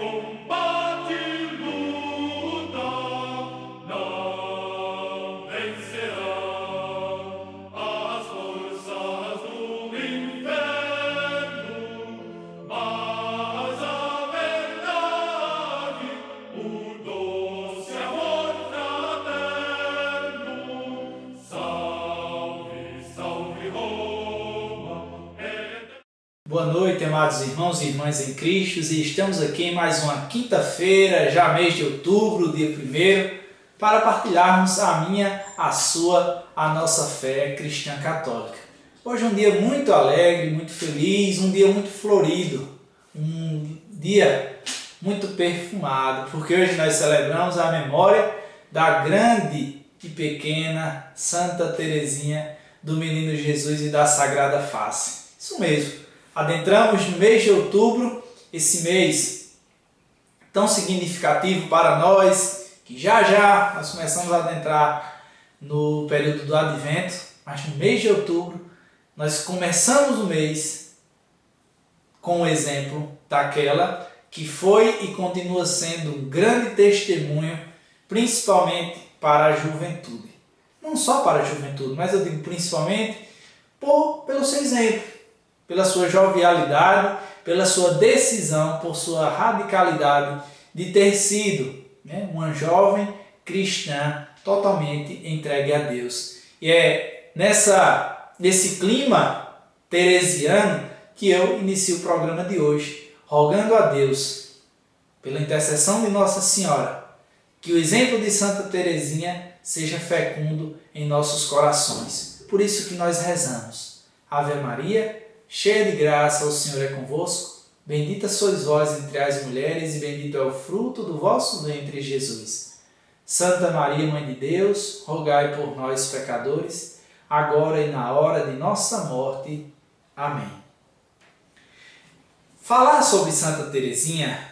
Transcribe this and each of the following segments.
combate e luta não vencerá as forças do inferno, mas a verdade, o doce amor fraterno, salve, salve Roma. Boa noite, amados irmãos e irmãs em Cristo, e estamos aqui em mais uma quinta-feira, já mês de outubro, dia 1º, para partilharmos a minha, a sua, a nossa fé cristã católica. Hoje é um dia muito alegre, muito feliz, um dia muito florido, um dia muito perfumado, porque hoje nós celebramos a memória da grande e pequena Santa Teresinha do Menino Jesus e da Sagrada Face. Isso mesmo. Adentramos no mês de outubro, esse mês tão significativo para nós, que já nós começamos a adentrar no período do Advento, mas no mês de outubro nós começamos o mês com o exemplo daquela que foi e continua sendo um grande testemunho, principalmente para a juventude. Não só para a juventude, mas eu digo principalmente pelo seu exemplo, pela sua jovialidade, pela sua decisão, por sua radicalidade de ter sido uma jovem cristã totalmente entregue a Deus. E é nesse clima teresiano que eu inicio o programa de hoje, rogando a Deus, pela intercessão de Nossa Senhora, que o exemplo de Santa Teresinha seja fecundo em nossos corações. Por isso que nós rezamos. Ave Maria, cheia de graça, o Senhor é convosco. Bendita sois vós entre as mulheres, e bendito é o fruto do vosso ventre, Jesus. Santa Maria, Mãe de Deus, rogai por nós, pecadores, agora e na hora de nossa morte. Amém. Falar sobre Santa Teresinha,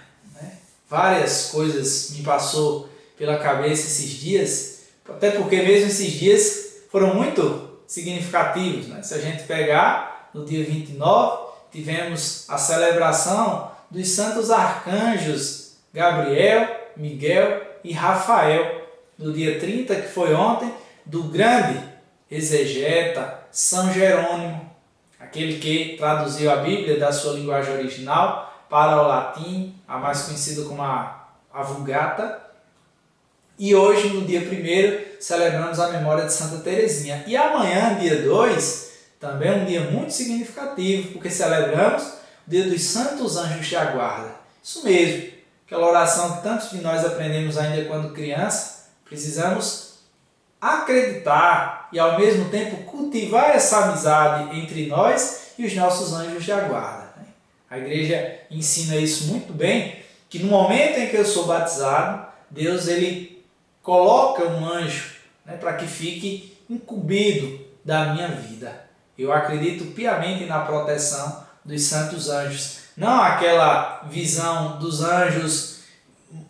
várias coisas me passou pela cabeça esses dias, até porque mesmo esses dias foram muito significativos. Se a gente pegar no dia 29, tivemos a celebração dos santos arcanjos Gabriel, Miguel e Rafael. No dia 30, que foi ontem, do grande exegeta São Jerônimo, aquele que traduziu a Bíblia da sua linguagem original para o latim, a mais conhecida como a Vulgata. E hoje, no dia 1º, celebramos a memória de Santa Teresinha. E amanhã, dia 2, também é um dia muito significativo, porque celebramos o dia dos Santos Anjos de Guarda. Isso mesmo, aquela oração que tantos de nós aprendemos ainda quando criança, precisamos acreditar e ao mesmo tempo cultivar essa amizade entre nós e os nossos anjos de guarda. A igreja ensina isso muito bem, que no momento em que eu sou batizado, Deus ele coloca um anjo para que fique incumbido da minha vida. Eu acredito piamente na proteção dos santos anjos. Não aquela visão dos anjos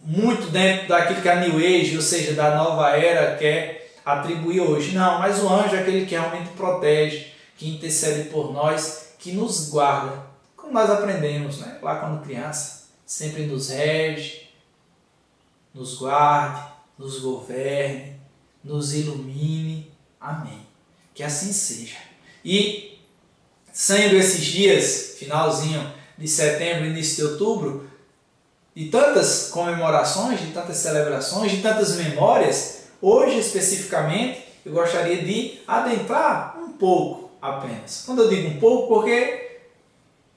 muito dentro daquilo que a New Age, ou seja, da nova era, quer atribuir hoje. Não, mas o anjo é aquele que realmente protege, que intercede por nós, que nos guarda. Como nós aprendemos lá quando criança, sempre nos rege, nos guarde, nos governe, nos ilumine. Amém. Que assim seja. E sendo esses dias, finalzinho de setembro, início de outubro, de tantas comemorações, de tantas celebrações, de tantas memórias, hoje especificamente eu gostaria de adentrar um pouco apenas. Quando eu digo um pouco, porque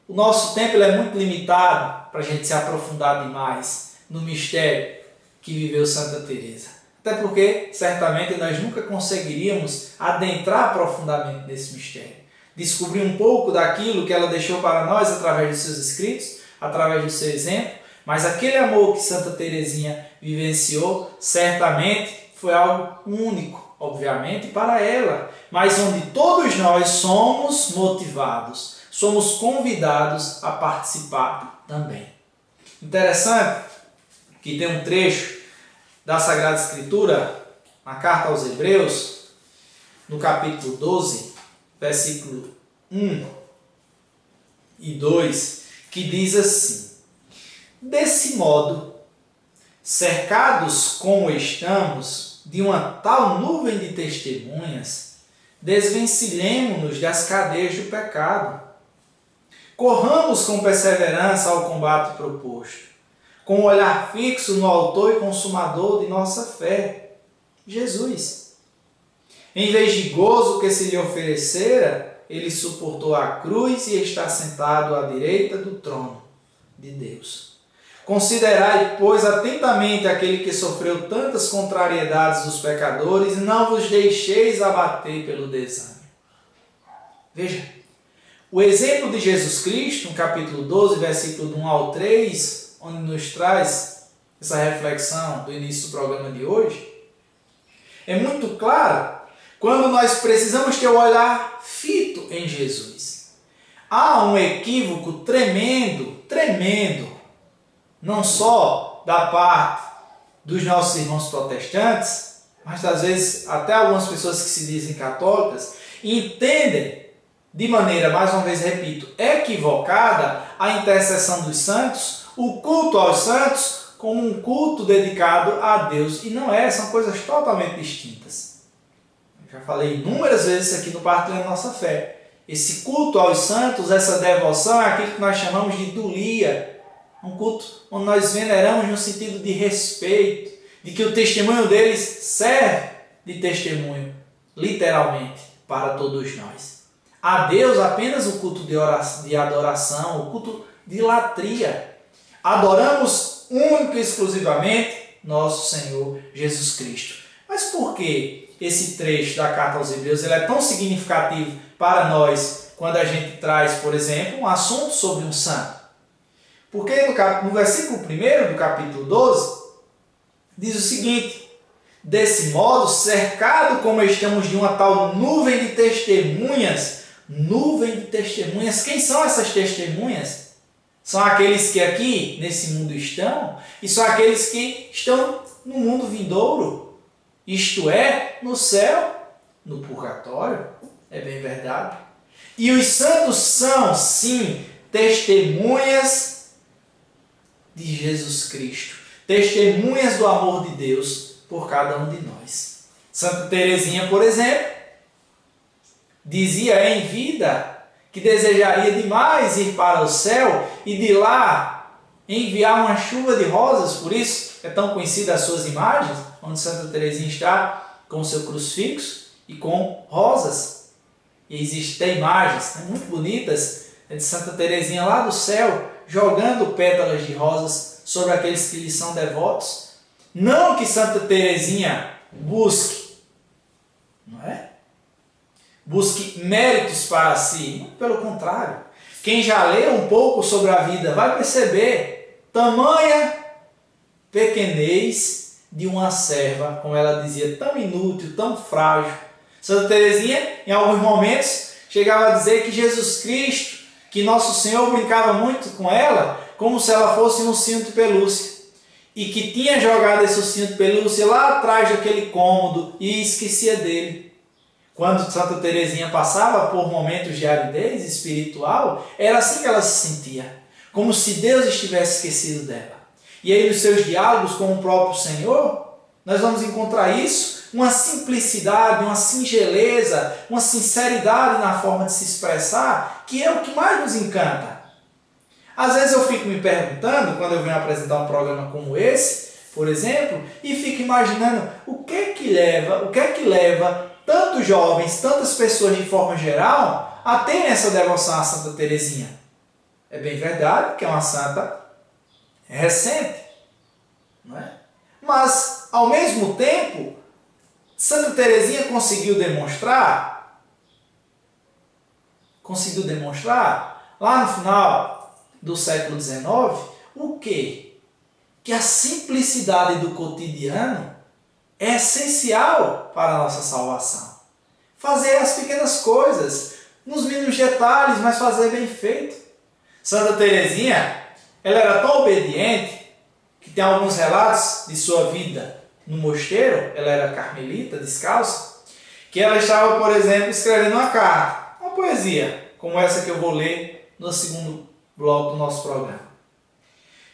o nosso tempo ele é muito limitado para a gente se aprofundar demais no mistério que viveu Santa Teresa. Até porque, certamente, nós nunca conseguiríamos adentrar profundamente nesse mistério. Descobrir um pouco daquilo que ela deixou para nós através dos seus escritos, através do seu exemplo, mas aquele amor que Santa Teresinha vivenciou, certamente foi algo único, obviamente, para ela, mas onde todos nós somos motivados, somos convidados a participar também. Interessante que tem um trecho da Sagrada Escritura, na carta aos Hebreus, no capítulo 12, versículo 1 e 2, que diz assim: Desse modo, cercados como estamos de uma tal nuvem de testemunhas, desvencilhemo-nos das cadeias do pecado. Corramos com perseverança ao combate proposto, com o olhar fixo no autor e consumador de nossa fé, Jesus. Em vez de gozo que se lhe oferecera, ele suportou a cruz e está sentado à direita do trono de Deus. Considerai, pois, atentamente aquele que sofreu tantas contrariedades dos pecadores e não vos deixeis abater pelo desânimo. Veja, o exemplo de Jesus Cristo, no capítulo 12, versículo do 1 ao 3, onde nos traz essa reflexão do início do programa de hoje, é muito claro quando nós precisamos ter o olhar fito em Jesus. Há um equívoco tremendo, não só da parte dos nossos irmãos protestantes, mas às vezes até algumas pessoas que se dizem católicas, entendem de maneira, mais uma vez repito, equivocada, a intercessão dos santos, o culto aos santos, como um culto dedicado a Deus. E não é, são coisas totalmente distintas. Eu já falei inúmeras vezes aqui no Partilhando Nossa Fé. Esse culto aos santos, essa devoção, é aquilo que nós chamamos de dulia. Um culto onde nós veneramos no sentido de respeito, de que o testemunho deles serve de testemunho, literalmente, para todos nós. A Deus apenas o culto de adoração, o culto de latria. Adoramos único e exclusivamente nosso Senhor Jesus Cristo. Mas por que esse trecho da carta aos Hebreus ele é tão significativo para nós quando a gente traz, por exemplo, um assunto sobre um santo? Porque no versículo 1 do capítulo 12, diz o seguinte: desse modo, cercado como estamos de uma tal nuvem de testemunhas. Nuvem de testemunhas. Quem são essas testemunhas? São aqueles que aqui nesse mundo estão e são aqueles que estão no mundo vindouro. Isto é, no céu, no purgatório. É bem verdade. E os santos são, sim, testemunhas de Jesus Cristo. Testemunhas do amor de Deus por cada um de nós. Santa Teresinha, por exemplo, dizia em vida que desejaria demais ir para o céu e de lá enviar uma chuva de rosas. Por isso é tão conhecida as suas imagens, onde Santa Teresinha está com o seu crucifixo e com rosas. E existem imagens muito bonitas de Santa Teresinha lá do céu, jogando pétalas de rosas sobre aqueles que lhe são devotos. Não que Santa Teresinha busque, não é? Busque méritos para si. Pelo contrário, quem já leu um pouco sobre a vida vai perceber tamanha pequenez de uma serva, como ela dizia, tão inútil, tão frágil. Santa Teresinha, em alguns momentos, chegava a dizer que Jesus Cristo, que Nosso Senhor brincava muito com ela, como se ela fosse um cinto de pelúcia, e que tinha jogado esse cinto de pelúcia lá atrás daquele cômodo e esquecia dele. Quando Santa Teresinha passava por momentos de aridez espiritual, era assim que ela se sentia, como se Deus estivesse esquecido dela. E aí nos seus diálogos com o próprio Senhor, nós vamos encontrar isso, uma simplicidade, uma singeleza, uma sinceridade na forma de se expressar, que é o que mais nos encanta. Às vezes eu fico me perguntando, quando eu venho apresentar um programa como esse, por exemplo, e fico imaginando o que é que leva tantos jovens, tantas pessoas de forma geral, a terem essa devoção a Santa Teresinha. É bem verdade que é uma santa recente, não é? Mas, ao mesmo tempo, Santa Teresinha conseguiu demonstrar, lá no final do século XIX, o quê? Que a simplicidade do cotidiano é essencial para a nossa salvação. Fazer as pequenas coisas, nos mínimos detalhes, mas fazer bem feito. Santa Teresinha, ela era tão obediente, que tem alguns relatos de sua vida no mosteiro, ela era carmelita, descalça, que ela estava, por exemplo, escrevendo uma carta, uma poesia, como essa que eu vou ler no segundo bloco do nosso programa.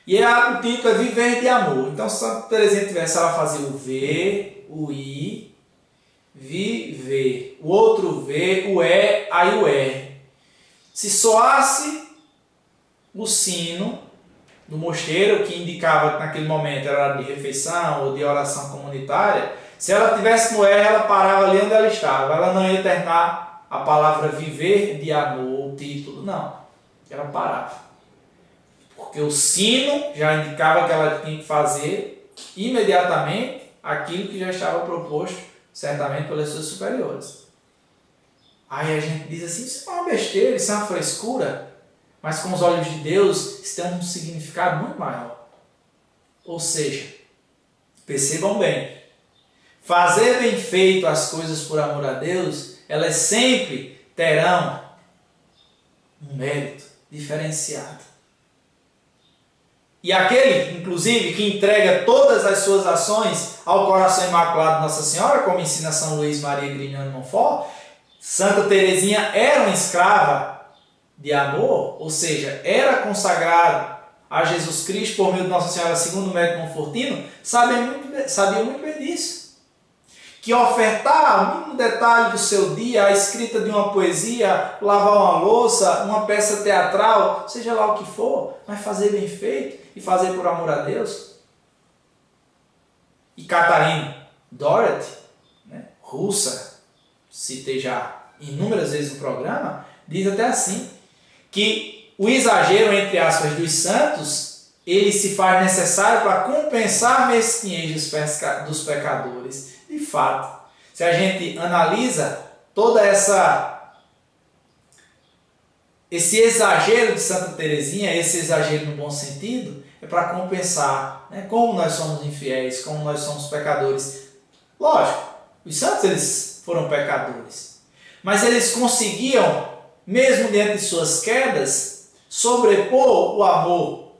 E o título é Viver de Amor. Então, se Santa Teresinha tivesse, ela fazia o V, o I, viver. O outro V, o E, aí o R. Se soasse o sino do mosteiro, que indicava que naquele momento era de refeição ou de oração comunitária, se ela tivesse no R, ela parava ali onde ela estava. Ela não ia terminar a palavra viver de amor, o título, não. Ela parava. Porque o sino já indicava que ela tinha que fazer imediatamente aquilo que já estava proposto, certamente pelas suas superiores. Aí a gente diz assim, isso é uma besteira, isso é uma frescura, mas com os olhos de Deus isso tem um significado muito maior. Ou seja, percebam bem, fazer bem feito as coisas por amor a Deus, elas sempre terão um mérito diferenciado. E aquele, inclusive, que entrega todas as suas ações ao coração imaculado de Nossa Senhora, como ensina São Luís Maria Grignion de Montfort, Santa Teresinha era uma escrava de amor, ou seja, era consagrada a Jesus Cristo por meio de Nossa Senhora, segundo o médico Monfortino, sabia muito bem disso. Que ofertar o mínimo detalhe do seu dia, a escrita de uma poesia, lavar uma louça, uma peça teatral, seja lá o que for, mas fazer bem feito e fazer por amor a Deus. E Catherine Doherty, russa, citei já inúmeras vezes no programa, diz até assim, que o exagero, entre aspas, dos santos, ele se faz necessário para compensar a mesquinhez dos pecadores. De fato, se a gente analisa toda esse exagero de Santa Teresinha, esse exagero no bom sentido, é para compensar, como nós somos infiéis, como nós somos pecadores. Lógico, os santos eles foram pecadores, mas eles conseguiam, mesmo diante de suas quedas, sobrepor o amor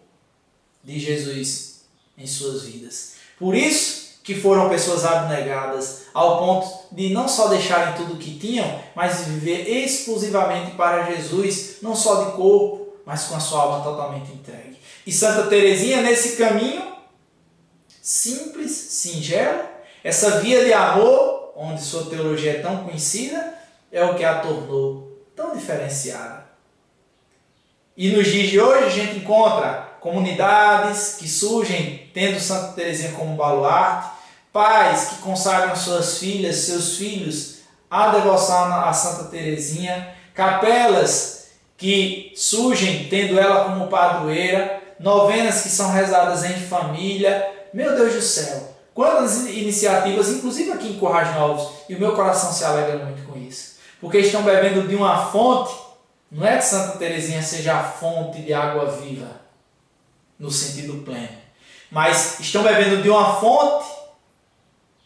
de Jesus em suas vidas. Por isso que foram pessoas abnegadas, ao ponto de não só deixarem tudo o que tinham, mas de viver exclusivamente para Jesus, não só de corpo, mas com a sua alma totalmente entregue. E Santa Teresinha, nesse caminho simples, singelo, essa via de amor, onde sua teologia é tão conhecida, é o que a tornou tão diferenciada. E nos dias de hoje a gente encontra comunidades que surgem tendo Santa Teresinha como baluarte, pais que consagram suas filhas, seus filhos à devoção a Santa Teresinha, capelas que surgem tendo ela como padroeira, novenas que são rezadas em família. Meu Deus do céu, quantas iniciativas, inclusive aqui em Currais Novos, e o meu coração se alegra muito com isso, porque estão bebendo de uma fonte. Não é que Santa Teresinha seja a fonte de água viva, no sentido pleno, mas estão bebendo de uma fonte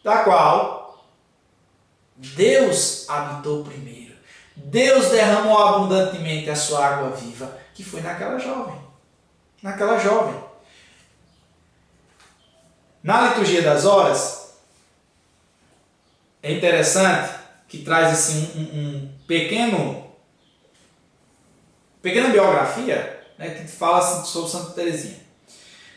da qual Deus habitou primeiro. Deus derramou abundantemente a sua água viva, que foi naquela jovem. Na liturgia das horas, é interessante que traz assim um pequena biografia, que fala assim, sobre Santa Teresinha.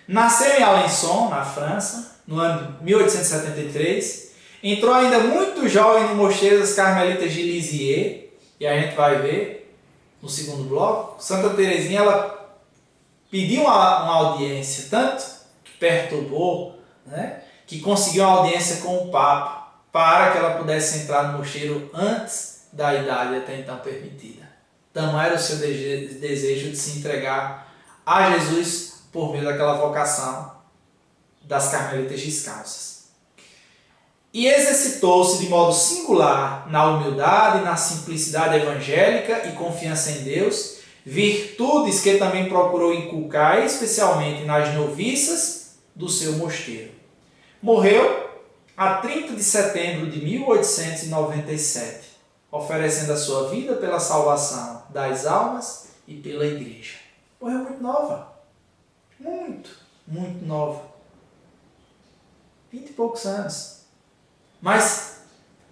Nasceu em Alençon, na França, no ano de 1873. Entrou ainda muito jovem no mosteiro das Carmelitas de Lisieux, e a gente vai ver no segundo bloco. Santa Teresinha ela pediu uma audiência, tanto que perturbou, que conseguiu uma audiência com o Papa, para que ela pudesse entrar no mosteiro antes da idade até então permitida. Então era o seu desejo de se entregar a Jesus por meio daquela vocação das Carmelitas Descalças. E exercitou-se de modo singular na humildade, na simplicidade evangélica e confiança em Deus, virtudes que também procurou inculcar, especialmente nas noviças do seu mosteiro. Morreu a 30 de setembro de 1897, oferecendo a sua vida pela salvação das almas e pela Igreja. Morreu muito nova. Muito nova. 20 e poucos anos. Mas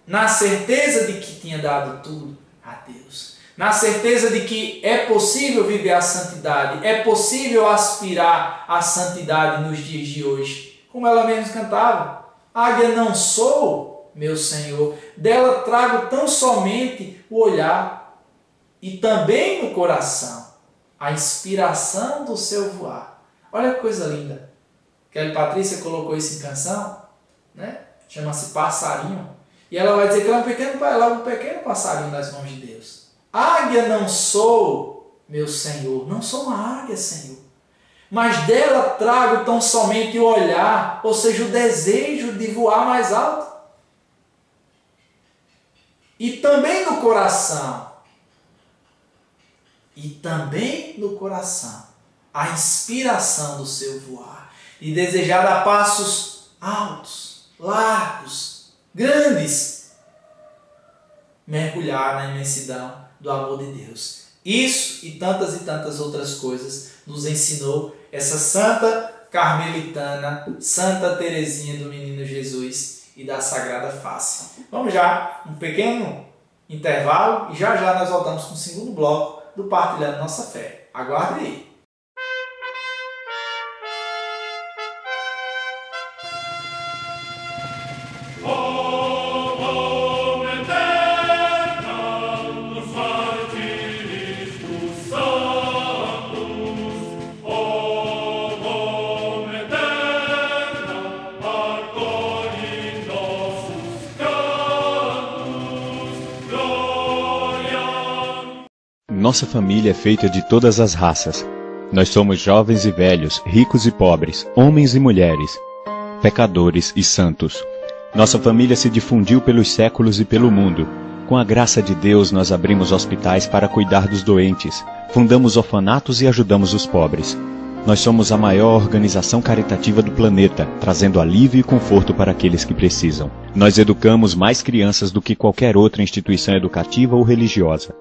na certeza de que tinha dado tudo a Deus. na certeza de que é possível viver a santidade, é possível aspirar à santidade nos dias de hoje. Como ela mesma cantava, águia não sou, meu Senhor, dela trago tão somente o olhar e também no coração a inspiração do seu voar. Olha que coisa linda. Kelly Patrícia colocou isso em canção, né? Chama-se Passarinho. E ela vai dizer que ela é um pequeno passarinho das mãos de Deus. Águia não sou, meu Senhor, não sou uma águia, Senhor. Mas dela trago tão somente o olhar, ou seja, o desejo de voar mais alto. E também no coração. A inspiração do seu voar. E desejar dar passos altos, largos, grandes. Mergulhar na imensidão do amor de Deus. Isso e tantas outras coisas nos ensinou essa santa carmelitana, Santa Teresinha do Menino Jesus e da Sagrada Face. Vamos já, um pequeno intervalo e já nós voltamos com o segundo bloco do Partilhando Nossa Fé. Aguarde aí. Nossa família é feita de todas as raças. Nós somos jovens e velhos, ricos e pobres, homens e mulheres, pecadores e santos. Nossa família se difundiu pelos séculos e pelo mundo. Com a graça de Deus, nós abrimos hospitais para cuidar dos doentes, fundamos orfanatos e ajudamos os pobres. Nós somos a maior organização caritativa do planeta, trazendo alívio e conforto para aqueles que precisam. Nós educamos mais crianças do que qualquer outra instituição educativa ou religiosa.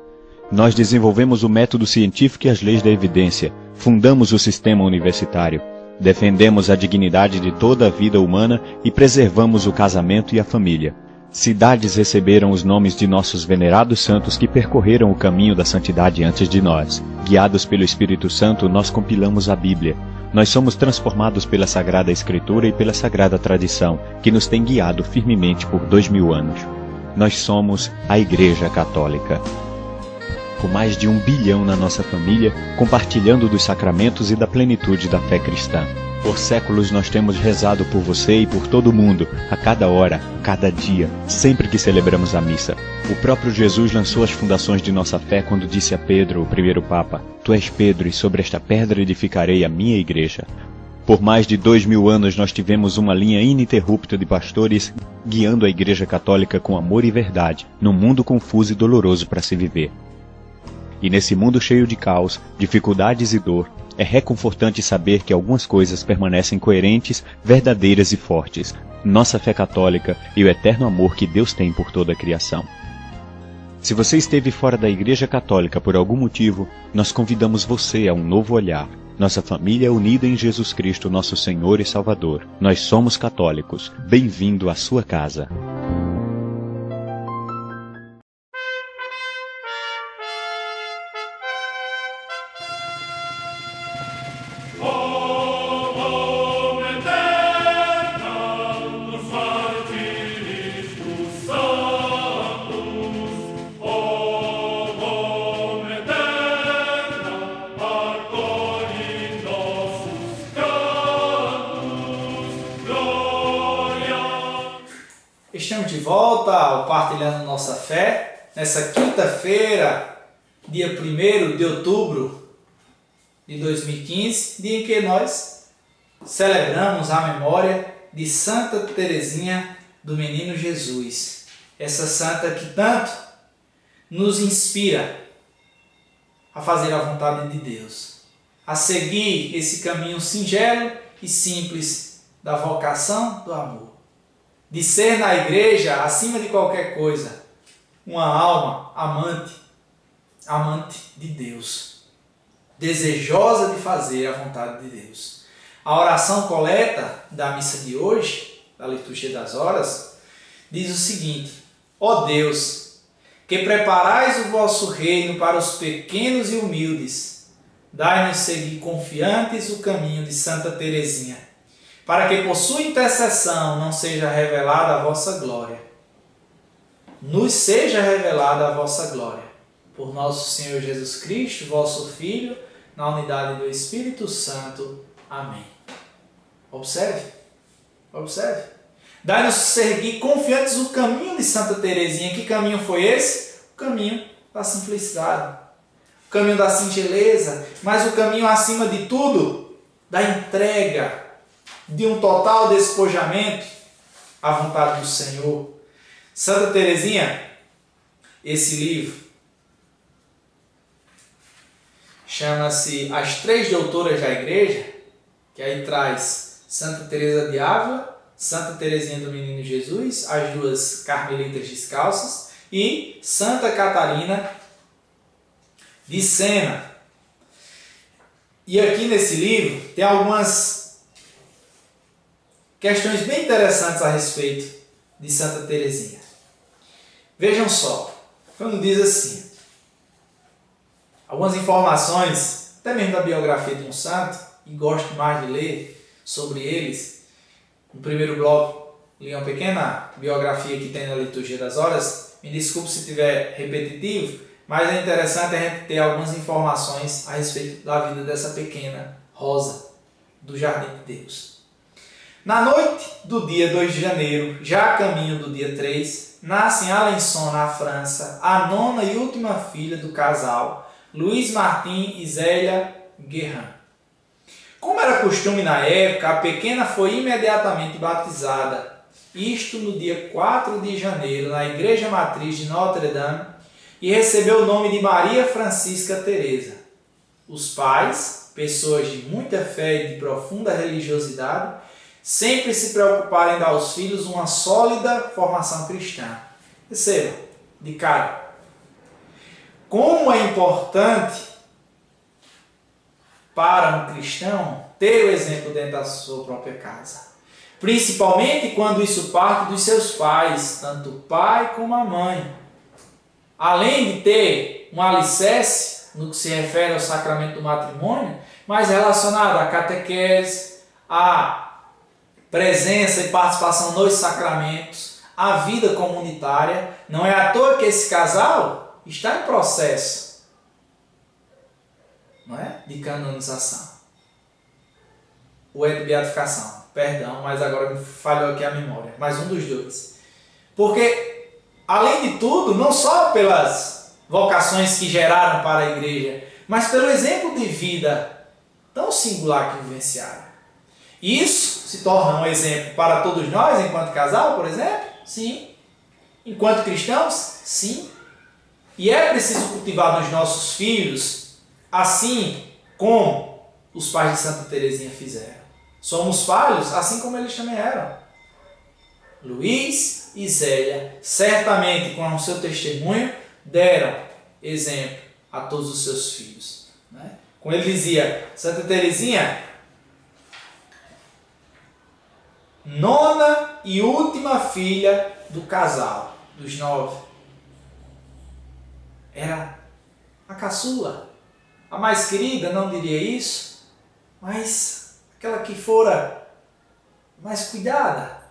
Nós desenvolvemos o método científico e as leis da evidência, fundamos o sistema universitário, defendemos a dignidade de toda a vida humana e preservamos o casamento e a família. Cidades receberam os nomes de nossos venerados santos que percorreram o caminho da santidade antes de nós. Guiados pelo Espírito Santo, nós compilamos a Bíblia. Nós somos transformados pela Sagrada Escritura e pela Sagrada Tradição, que nos tem guiado firmemente por 2000 anos. Nós somos a Igreja Católica. Com mais de 1 bilhão na nossa família, compartilhando dos sacramentos e da plenitude da fé cristã. Por séculos nós temos rezado por você e por todo mundo, a cada hora, cada dia, sempre que celebramos a missa. O próprio Jesus lançou as fundações de nossa fé quando disse a Pedro, o primeiro Papa, Tu és Pedro, e sobre esta pedra edificarei a minha igreja. Por mais de 2000 anos nós tivemos uma linha ininterrupta de pastores guiando a Igreja Católica com amor e verdade, num mundo confuso e doloroso para se viver. E nesse mundo cheio de caos, dificuldades e dor, é reconfortante saber que algumas coisas permanecem coerentes, verdadeiras e fortes. Nossa fé católica e o eterno amor que Deus tem por toda a criação. Se você esteve fora da Igreja Católica por algum motivo, nós convidamos você a um novo olhar. Nossa família é unida em Jesus Cristo, nosso Senhor e Salvador. Nós somos católicos. Bem-vindo à sua casa. Estamos de volta ao Partilhando Nossa Fé, nessa quinta-feira, dia 1º de outubro de 2015, dia em que nós celebramos a memória de Santa Teresinha do Menino Jesus. Essa santa que tanto nos inspira a fazer a vontade de Deus, a seguir esse caminho singelo e simples da vocação do amor. De ser na igreja, acima de qualquer coisa, uma alma amante de Deus, desejosa de fazer a vontade de Deus. A oração coleta da missa de hoje, da liturgia das horas, diz o seguinte: ó Deus, que preparais o vosso reino para os pequenos e humildes. Dai-nos seguir confiantes o caminho de Santa Teresinha, para que por sua intercessão não seja revelada a vossa glória. Nos seja revelada a vossa glória. Por nosso Senhor Jesus Cristo, vosso Filho, na unidade do Espírito Santo. Amém. Observe. Dai-nos seguir confiantes o caminho de Santa Teresinha. Que caminho foi esse? O caminho da simplicidade. O caminho da singeleza. Mas o caminho, acima de tudo, da entrega, de um total despojamento à vontade do Senhor. Santa Teresinha, esse livro, chama-se As Três Doutoras da Igreja, que aí traz Santa Teresa de Ávila, Santa Teresinha do Menino Jesus, as duas carmelitas descalças, e Santa Catarina de Sena. E aqui nesse livro tem algumas questões bem interessantes a respeito de Santa Teresinha. Vejam só, quando diz assim, algumas informações, até mesmo da biografia de um santo, e gosto mais de ler sobre eles. No primeiro bloco, li uma pequena biografia que tem na Liturgia das Horas. Me desculpe se estiver repetitivo, mas é interessante a gente ter algumas informações a respeito da vida dessa pequena Rosa do Jardim de Deus. Na noite do dia 2 de janeiro, já a caminho do dia 3, nasce em Alençon, na França, a nona e última filha do casal, Luiz Martin e Zélia Guerrin. Como era costume na época, a pequena foi imediatamente batizada, isto no dia 4 de janeiro, na Igreja Matriz de Notre-Dame, e recebeu o nome de Maria Francisca Teresa. Os pais, pessoas de muita fé e de profunda religiosidade, sempre se preocuparam em dar aos filhos uma sólida formação cristã. Perceba, de cara, como é importante para um cristão ter o exemplo dentro da sua própria casa. Principalmente quando isso parte dos seus pais, tanto o pai como a mãe. Além de ter um alicerce no que se refere ao sacramento do matrimônio, mas relacionado à catequese, à presença e participação nos sacramentos, à vida comunitária. Não é à toa que esse casal está em processo, não é? De canonização. Ou é de beatificação? Perdão, mas agora me falhou aqui a memória. Mais um dos dois. Porque, além de tudo, não só pelas vocações que geraram para a igreja, mas pelo exemplo de vida tão singular que vivenciaram. Isso se torna um exemplo para todos nós, enquanto casal, por exemplo? Sim. Enquanto cristãos? Sim. E é preciso cultivar nos nossos filhos, assim como os pais de Santa Teresinha fizeram. Somos falhos, assim como eles também eram. Luiz e Zélia, certamente com o seu testemunho, deram exemplo a todos os seus filhos. Né? Como ele dizia, Santa Teresinha, nona e última filha do casal, dos 9. Era a caçula, a mais querida, não diria isso, mas aquela que fora mais cuidada.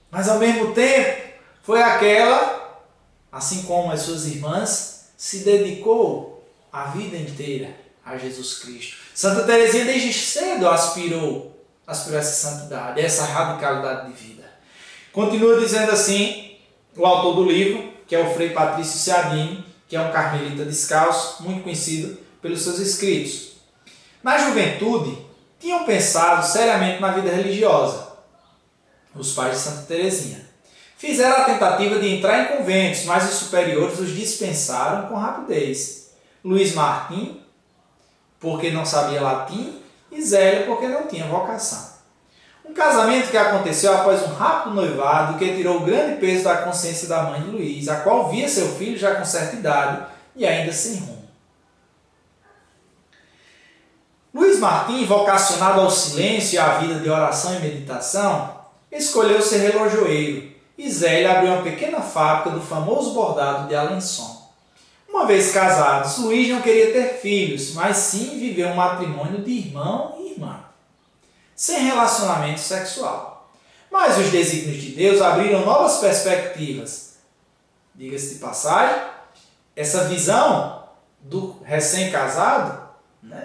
Mas ao mesmo tempo, foi aquela, assim como as suas irmãs, se dedicou a vida inteira a Jesus Cristo. Santa Teresinha desde cedo aspirou essa santidade, essa radicalidade de vida. Continua dizendo assim, o autor do livro, que é o Frei Patrício Ciadini, que é um carmelita descalço, muito conhecido pelos seus escritos. Na juventude, tinham pensado seriamente na vida religiosa, os pais de Santa Teresinha. Fizeram a tentativa de entrar em conventos, mas os superiores os dispensaram com rapidez. Luiz Martin, porque não sabia latim, e Zélia, porque não tinha vocação. Um casamento que aconteceu após um rápido noivado que tirou grande peso da consciência da mãe de Luiz, a qual via seu filho já com certa idade e ainda sem rumo. Luiz Martin, vocacionado ao silêncio e à vida de oração e meditação, escolheu ser relojoeiro e Zé abriu uma pequena fábrica do famoso bordado de Alençon. Uma vez casados, Luiz não queria ter filhos, mas sim viver um matrimônio de irmão e irmã, sem relacionamento sexual. Mas os desígnios de Deus abriram novas perspectivas. Diga-se de passagem, essa visão do recém-casado,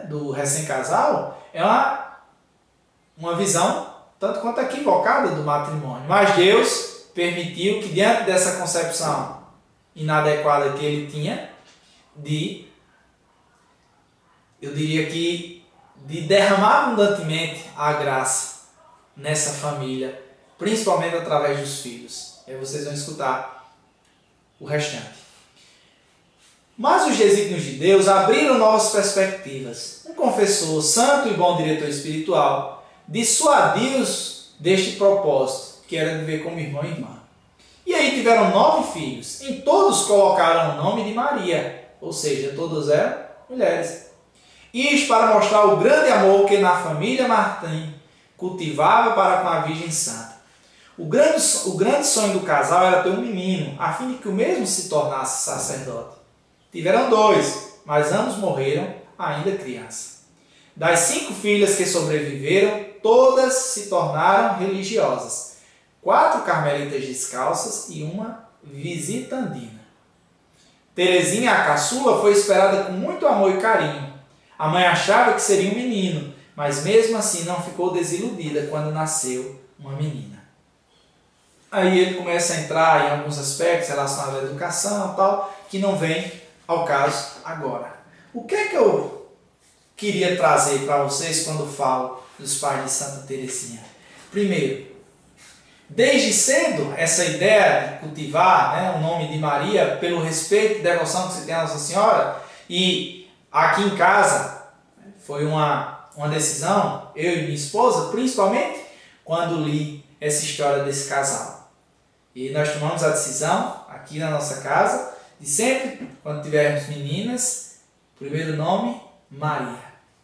do recém-casal, é uma visão tanto quanto equivocada do matrimônio. Mas Deus permitiu que, diante dessa concepção inadequada que ele tinha, de derramar abundantemente a graça nessa família, principalmente através dos filhos. E aí vocês vão escutar o restante. Mas os desígnios de Deus abriram novas perspectivas. Um confessor santo e bom diretor espiritual dissuadiu-os deste propósito, que era viver como irmão e irmã. E aí tiveram 9 filhos. Em todos colocaram o nome de Maria, ou seja, todos eram mulheres. Isto para mostrar o grande amor que na família Martim cultivava para com a Virgem Santa. O grande sonho do casal era ter um menino, a fim de que o mesmo se tornasse sacerdote. Tiveram 2, mas ambos morreram ainda criança. Das 5 filhas que sobreviveram, todas se tornaram religiosas. 4 carmelitas descalças e uma visitandina. Teresinha, a caçula, foi esperada com muito amor e carinho. A mãe achava que seria um menino, mas mesmo assim não ficou desiludida quando nasceu uma menina. Aí ele começa a entrar em alguns aspectos relacionados à educação e tal, que não vem ao caso agora. O que é que eu queria trazer para vocês quando falo dos pais de Santa Teresinha? Primeiro, desde cedo, essa ideia de cultivar o nome de Maria pelo respeito e devoção que se tem a Nossa Senhora, e aqui em casa foi uma decisão, eu e minha esposa, principalmente quando li essa história desse casal. E nós tomamos a decisão aqui na nossa casa de sempre, quando tivermos meninas, primeiro nome Maria.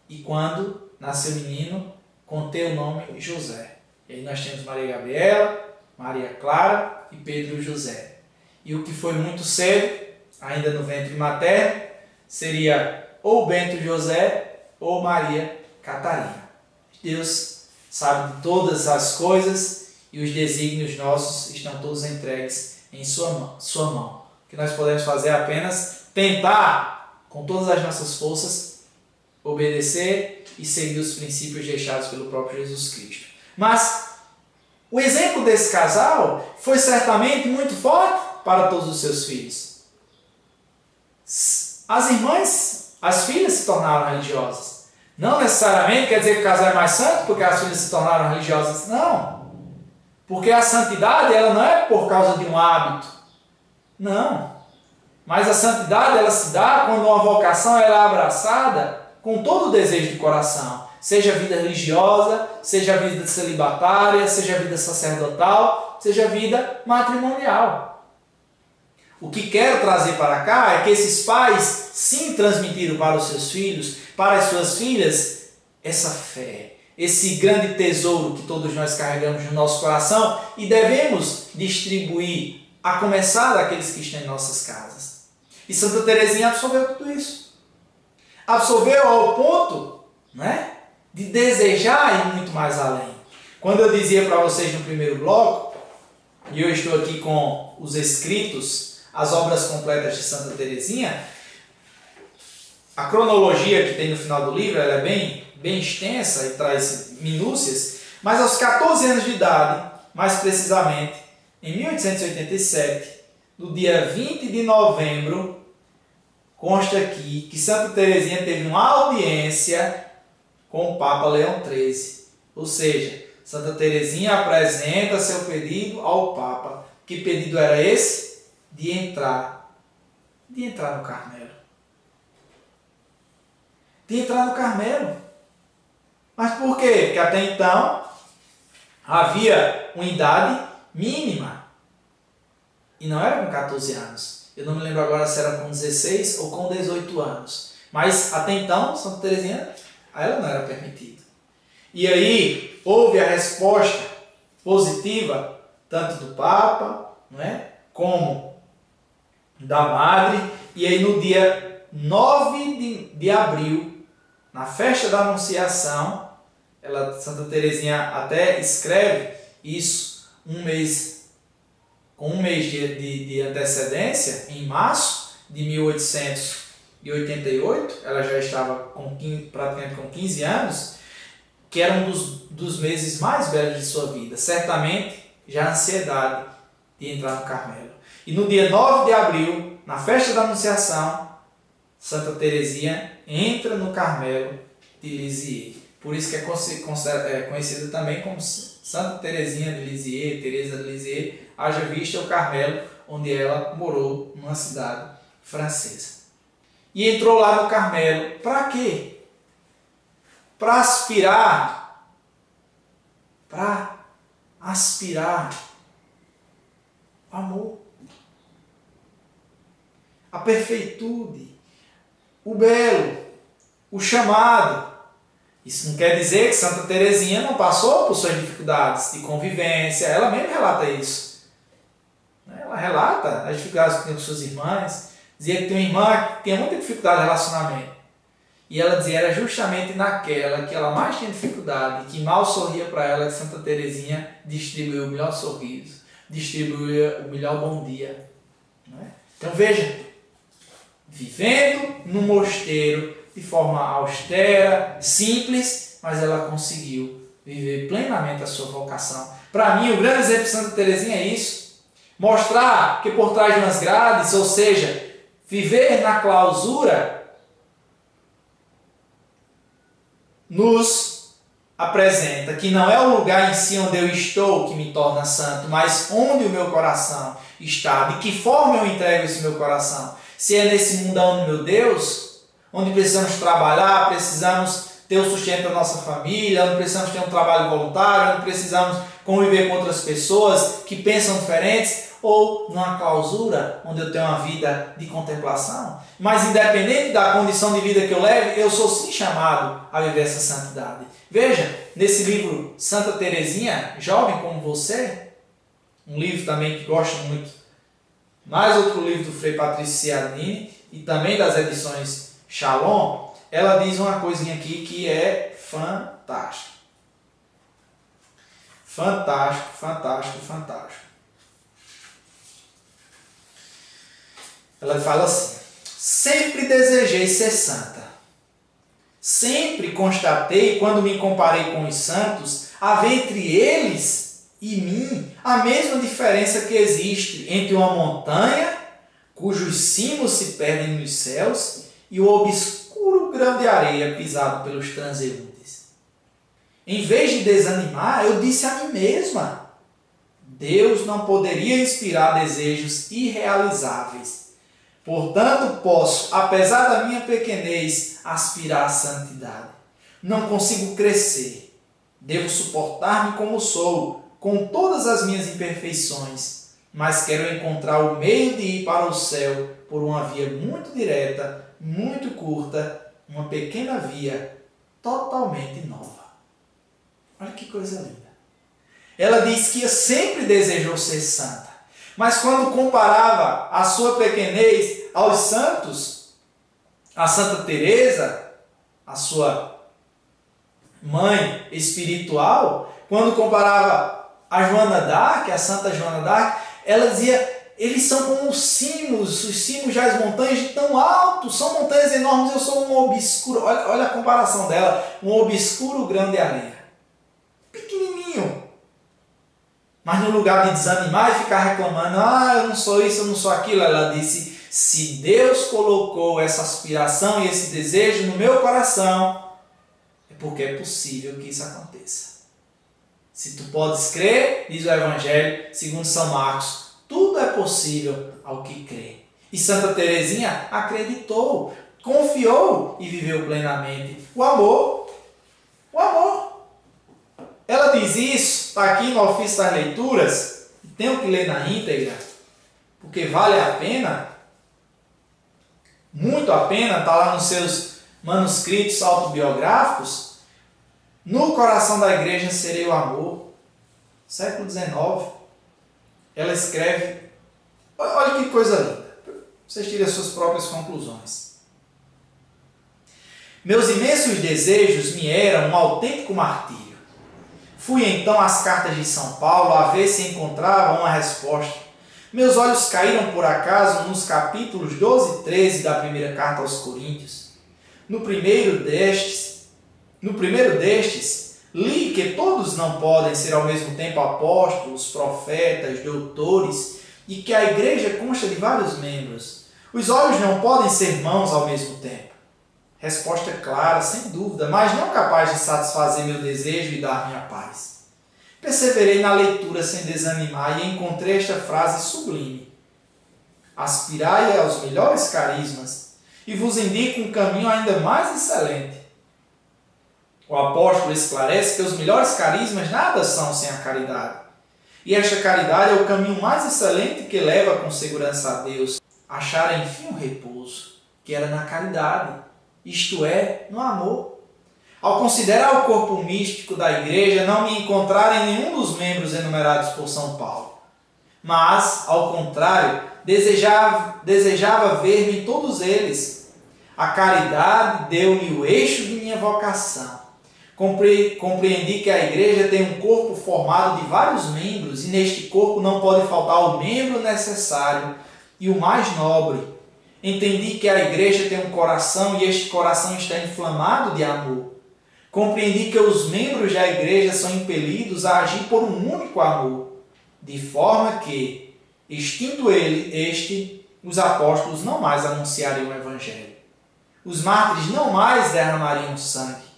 E quando nasceu menino, conter o nome José. E aí nós temos Maria Gabriela, Maria Clara e Pedro José. E o que foi muito cedo, ainda no ventre materno, seria ou Bento José ou Maria Catarina. Deus sabe de todas as coisas e os desígnios nossos estão todos entregues em sua mão. O que nós podemos fazer é apenas tentar, com todas as nossas forças, obedecer e seguir os princípios deixados pelo próprio Jesus Cristo. Mas o exemplo desse casal foi certamente muito forte para todos os seus filhos. As irmãs, as filhas se tornaram religiosas. Não necessariamente quer dizer que o casal é mais santo porque as filhas se tornaram religiosas. Não. Porque a santidade ela não é por causa de um hábito. Não. Mas a santidade ela se dá quando uma vocação ela é abraçada com todo o desejo do coração. Seja a vida religiosa, seja a vida celibatária, seja a vida sacerdotal, seja a vida matrimonial. O que quero trazer para cá é que esses pais sim transmitiram para os seus filhos, para as suas filhas, essa fé, esse grande tesouro que todos nós carregamos no nosso coração e devemos distribuir, a começar daqueles que estão em nossas casas. E Santa Teresinha absorveu tudo isso. Absorveu ao ponto, de desejar ir muito mais além. Quando eu dizia para vocês no primeiro bloco, e eu estou aqui com os escritos, as obras completas de Santa Teresinha, a cronologia que tem no final do livro ela é bem extensa e traz minúcias, mas aos 14 anos de idade, mais precisamente, em 1887, no dia 20 de novembro, consta aqui que Santa Teresinha teve uma audiência com o Papa Leão XIII. Ou seja, Santa Teresinha apresenta seu pedido ao Papa. Que pedido era esse? De entrar no Carmelo. De entrar no Carmelo. Mas por quê? Porque até então havia uma idade mínima. E não era com 14 anos. Eu não me lembro agora se era com 16 ou com 18 anos. Mas até então, Santa Teresinha, a ela não era permitido. E aí houve a resposta positiva tanto do Papa, não é? Como da Madre. E aí no dia 9 de abril, na festa da Anunciação, Santa Teresinha até escreve isso com um mês de antecedência, em março de 1888, ela já estava praticamente com 15 anos, que era um dos meses mais belos de sua vida. Certamente já a ansiedade de entrar no Carmelo. E no dia 9 de abril, na festa da Anunciação, Santa Teresinha entra no Carmelo de Lisieux. Por isso que é conhecida também como Santa Teresinha de Lisieux, Teresa de Lisieux, haja vista o Carmelo, onde ela morou, numa cidade francesa. E entrou lá no Carmelo. Para quê? Para aspirar amor, a perfeitude, o belo, o chamado. Isso não quer dizer que Santa Teresinha não passou por suas dificuldades de convivência. Ela mesma relata isso. Ela relata as dificuldades que tinha com suas irmãs. Dizia que tinha uma irmã que tinha muita dificuldade de relacionamento. E ela dizia que era justamente naquela que ela mais tinha dificuldade, que mal sorria para ela, que Santa Teresinha distribuiu o melhor sorriso, distribuiu o melhor bom dia. Então veja, vivendo no mosteiro, de forma austera, simples, mas ela conseguiu viver plenamente a sua vocação. Para mim, o grande exemplo de Santa Teresinha é isso. Mostrar que por trás de umas grades, ou seja, viver na clausura, nos apresenta que não é o lugar em si onde eu estou que me torna santo, mas onde o meu coração está, de que forma eu entrego esse meu coração. Se é nesse mundão do meu Deus, onde precisamos trabalhar, precisamos ter o sustento da nossa família, onde precisamos ter um trabalho voluntário, onde precisamos conviver com outras pessoas que pensam diferentes, ou numa clausura onde eu tenho uma vida de contemplação. Mas independente da condição de vida que eu leve, eu sou sim chamado a viver essa santidade. Veja, nesse livro Santa Teresinha, jovem como você, um livro também que gosto muito, mais outro livro do Frei Patrício Cianini e também das edições Shalom, ela diz uma coisinha aqui que é fantástico. Fantástico, fantástico, fantástico. Ela fala assim: sempre desejei ser santa. Sempre constatei, quando me comparei com os santos, haver entre eles e mim a mesma diferença que existe entre uma montanha, cujos cimos se perdem nos céus, e o obscuro grão de areia pisado pelos transeuntes. Em vez de desanimar, eu disse a mim mesma: Deus não poderia inspirar desejos irrealizáveis. Portanto, posso, apesar da minha pequenez, aspirar à santidade. Não consigo crescer. Devo suportar-me como sou, com todas as minhas imperfeições, mas quero encontrar o meio de ir para o céu por uma via muito direta, muito curta, uma pequena via totalmente nova. Olha que coisa linda. Ela diz que sempre desejou ser santa, mas quando comparava a sua pequenez aos santos, a Santa Teresa, a sua mãe espiritual, quando comparava a Joana d'Arc, a Santa Joana d'Arc, ela dizia: eles são como os cimos das montanhas de tão alto, são montanhas enormes, eu sou um obscuro, olha a comparação dela, um obscuro grão de areia, pequenininho. Mas no lugar de desanimar e ficar reclamando, eu não sou isso, eu não sou aquilo, ela disse: se Deus colocou essa aspiração e esse desejo no meu coração, é porque é possível que isso aconteça. Se tu podes crer, diz o Evangelho segundo São Marcos, tudo é possível ao que crê. E Santa Teresinha acreditou, confiou e viveu plenamente o amor. O amor. Ela diz isso, está aqui no ofício das leituras, tenho que ler na íntegra, porque vale a pena, muito a pena, está lá nos seus manuscritos autobiográficos. No coração da igreja seria o amor, século XIX. ela escreve, olha que coisa linda, vocês tirem as suas próprias conclusões. Meus imensos desejos me eram um autêntico martírio. Fui então às cartas de São Paulo a ver se encontrava uma resposta. Meus olhos caíram por acaso nos capítulos 12 e 13 da primeira carta aos Coríntios. No primeiro destes, li que todos não podem ser ao mesmo tempo apóstolos, profetas, doutores, e que a igreja consta de vários membros. Os olhos não podem ser mãos ao mesmo tempo. Resposta clara, sem dúvida, mas não capaz de satisfazer meu desejo e dar-me a paz. Perseverei na leitura sem desanimar e encontrei esta frase sublime. Aspirai aos melhores carismas e vos indico um caminho ainda mais excelente. O apóstolo esclarece que os melhores carismas nada são sem a caridade. E esta caridade é o caminho mais excelente que leva com segurança a Deus. Achar enfim um repouso, que era na caridade, isto é, no amor. Ao considerar o corpo místico da igreja, não me encontrar em nenhum dos membros enumerados por São Paulo. Mas, ao contrário, desejava ver-me em todos eles. A caridade deu-me o eixo de minha vocação. Compreendi que a igreja tem um corpo formado de vários membros e neste corpo não pode faltar o membro necessário e o mais nobre. Entendi que a igreja tem um coração e este coração está inflamado de amor. Compreendi que os membros da igreja são impelidos a agir por um único amor, de forma que, extinto os apóstolos não mais anunciariam o evangelho. Os mártires não mais derramariam sangue.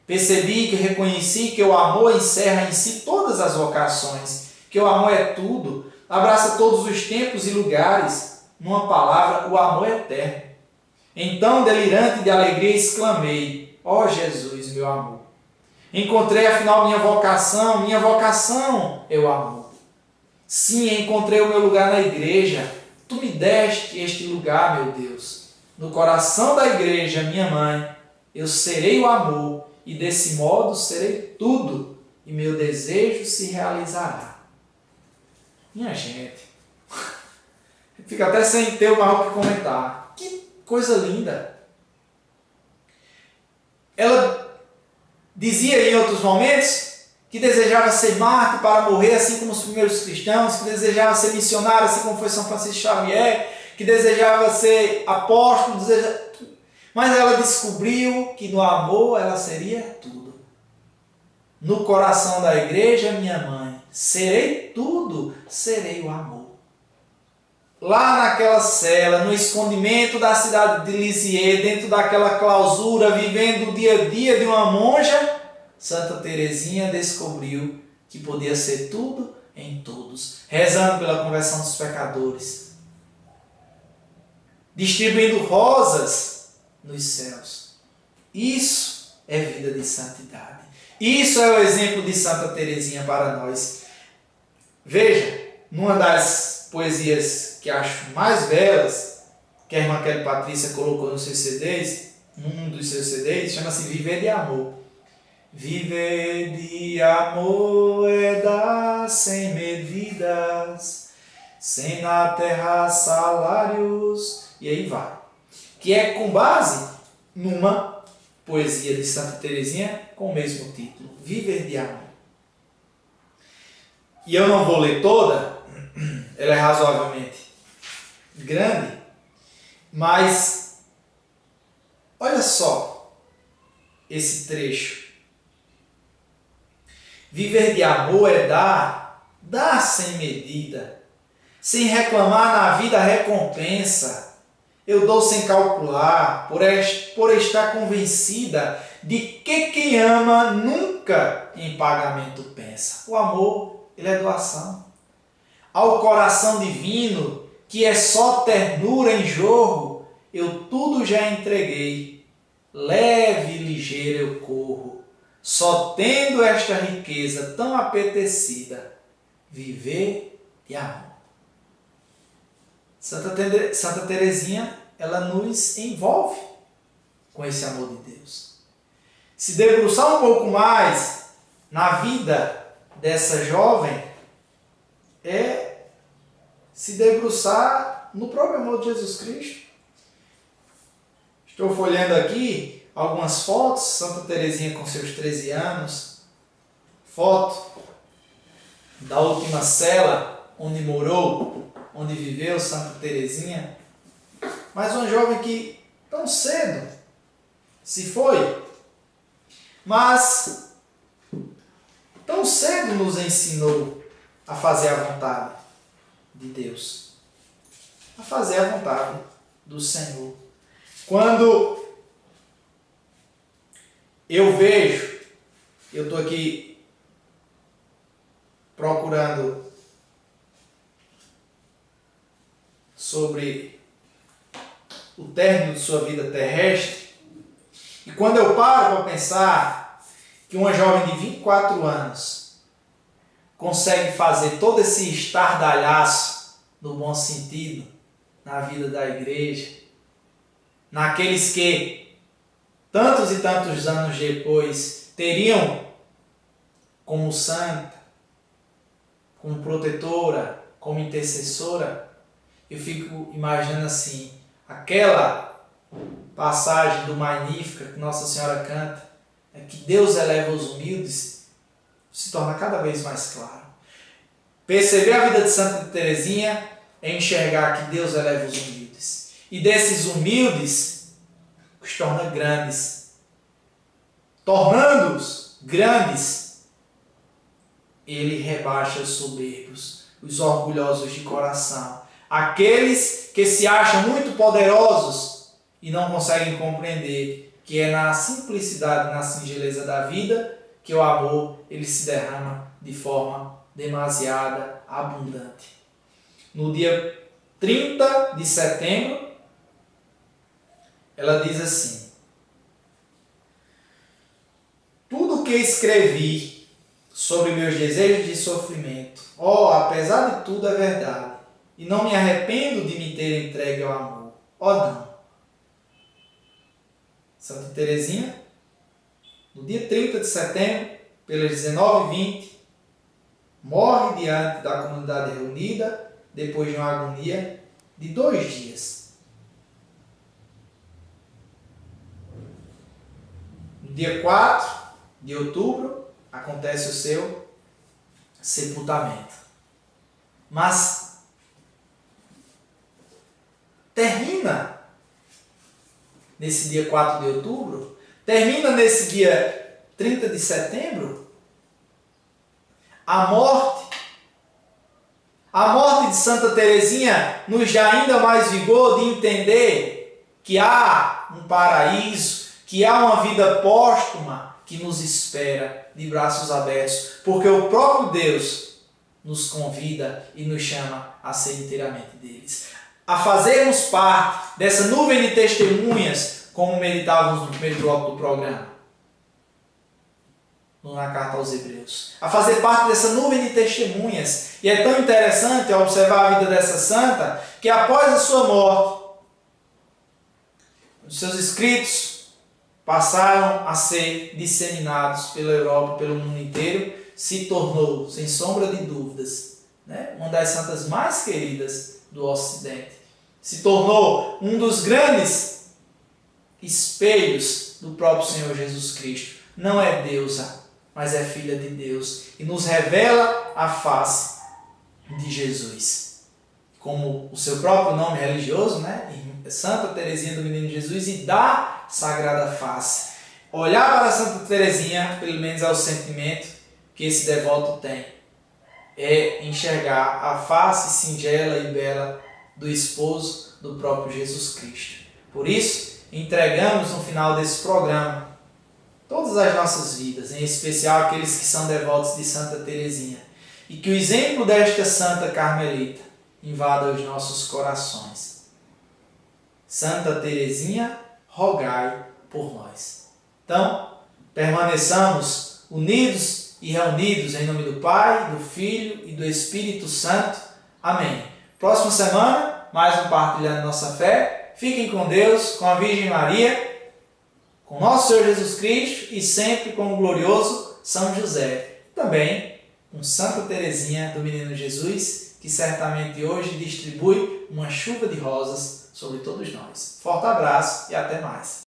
Percebi que reconheci que o amor encerra em si todas as vocações, que o amor é tudo, abraça todos os tempos e lugares. Numa palavra, o amor é eterno. Então, delirante de alegria, exclamei: ó Jesus, meu amor! Encontrei afinal minha vocação é o amor. Sim, encontrei o meu lugar na igreja. Tu me deste este lugar, meu Deus. No coração da igreja, minha mãe, eu serei o amor, e desse modo serei tudo, e meu desejo se realizará. Minha gente, fica até sem ter mais o que comentar. Que coisa linda! Ela dizia em outros momentos que desejava ser mártir para morrer, assim como os primeiros cristãos, que desejava ser missionário, assim como foi São Francisco Xavier, que desejava ser apóstolo, mas ela descobriu que no amor ela seria tudo. No coração da igreja, minha mãe, serei tudo, serei o amor. Lá naquela cela, no escondimento da cidade de Lisieux, dentro daquela clausura, vivendo o dia a dia de uma monja, Santa Teresinha descobriu que podia ser tudo em todos, rezando pela conversão dos pecadores, distribuindo rosas nos céus. Isso é vida de santidade. Isso é o exemplo de Santa Teresinha para nós. Veja, numa das poesias que acho mais belas, que a irmã Kelly Patrícia colocou nos seus CDs, num dos seus CDs, chama-se Viver de Amor. Viver de amor é dar sem medidas, sem na terra salários, e aí vai. Que é com base numa poesia de Santa Teresinha com o mesmo título, Viver de Amor. E eu não vou ler toda, ela é razoavelmente grande, mas olha só esse trecho. Viver de amor é dar sem medida, sem reclamar na vida recompensa. Eu dou sem calcular, por estar convencida de que quem ama nunca em pagamento pensa. O amor, ele é doação. Ao coração divino, que é só ternura em jorro, eu tudo já entreguei. Leve e ligeiro eu corro, só tendo esta riqueza tão apetecida, viver de amor. Santa Teresinha, ela nos envolve com esse amor de Deus. Se debruçar um pouco mais na vida dessa jovem, é se debruçar no próprio amor de Jesus Cristo. Estou folheando aqui algumas fotos, Santa Teresinha com seus 13 anos, foto da última cela onde morou, onde viveu Santa Teresinha, mas uma jovem que tão cedo se foi, mas tão cedo nos ensinou a fazer a vontade de Deus, a fazer a vontade do Senhor. Quando eu vejo, eu estou aqui procurando sobre o término de sua vida terrestre, e quando eu paro para pensar que uma jovem de 24 anos consegue fazer todo esse estardalhaço, no bom sentido, na vida da igreja, naqueles que tantos e tantos anos depois teriam como santa, como protetora, como intercessora, eu fico imaginando assim, aquela passagem do Magnífica que Nossa Senhora canta, é que Deus eleva os humildes, se torna cada vez mais claro. Perceber a vida de Santa Teresinha é enxergar que Deus eleva os humildes. E desses humildes, os torna grandes. Tornando-os grandes, ele rebaixa os soberbos, os orgulhosos de coração. Aqueles que se acham muito poderosos e não conseguem compreender que é na simplicidade, na singeleza da vida que o amor ele se derrama de forma demasiada, abundante. No dia 30 de setembro, ela diz assim: tudo o que escrevi sobre meus desejos de sofrimento, apesar de tudo é verdade, e não me arrependo de me ter entregue ao amor. Não. Santa Teresinha, no dia 30 de setembro, pelas 19h20, morre diante da comunidade reunida, depois de uma agonia de 2 dias. No dia 4 de outubro, acontece o seu sepultamento. Mas termina nesse dia 4 de outubro, termina nesse dia 30 de setembro, a morte de Santa Teresinha nos dá ainda mais vigor de entender que há um paraíso, que há uma vida póstuma que nos espera de braços abertos, porque o próprio Deus nos convida e nos chama a ser inteiramente deles, a fazermos parte dessa nuvem de testemunhas, como meditávamos no primeiro bloco do programa, na carta aos Hebreus, a fazer parte dessa nuvem de testemunhas. E é tão interessante observar a vida dessa santa, que após a sua morte, os seus escritos passaram a ser disseminados pela Europa, pelo mundo inteiro, se tornou, sem sombra de dúvidas, uma das santas mais queridas do Ocidente. Se tornou um dos grandes espelhos do próprio Senhor Jesus Cristo. Não é deusa, mas é filha de Deus. E nos revela a face de Jesus. Como o seu próprio nome religioso, Santa Teresinha do Menino Jesus, e da Sagrada Face. Olhar para Santa Teresinha, pelo menos é o sentimento que esse devoto tem. É enxergar a face singela e bela do esposo do próprio Jesus Cristo. Por isso, entregamos no final desse programa todas as nossas vidas, em especial aqueles que são devotos de Santa Teresinha, e que o exemplo desta Santa Carmelita invada os nossos corações. Santa Teresinha, rogai por nós. Então, permaneçamos unidos e reunidos em nome do Pai, do Filho e do Espírito Santo. Amém. Próxima semana, mais um Partilhando Nossa Fé. Fiquem com Deus, com a Virgem Maria, com nosso Senhor Jesus Cristo e sempre com o glorioso São José. Também com Santa Teresinha do Menino Jesus, que certamente hoje distribui uma chuva de rosas sobre todos nós. Forte abraço e até mais!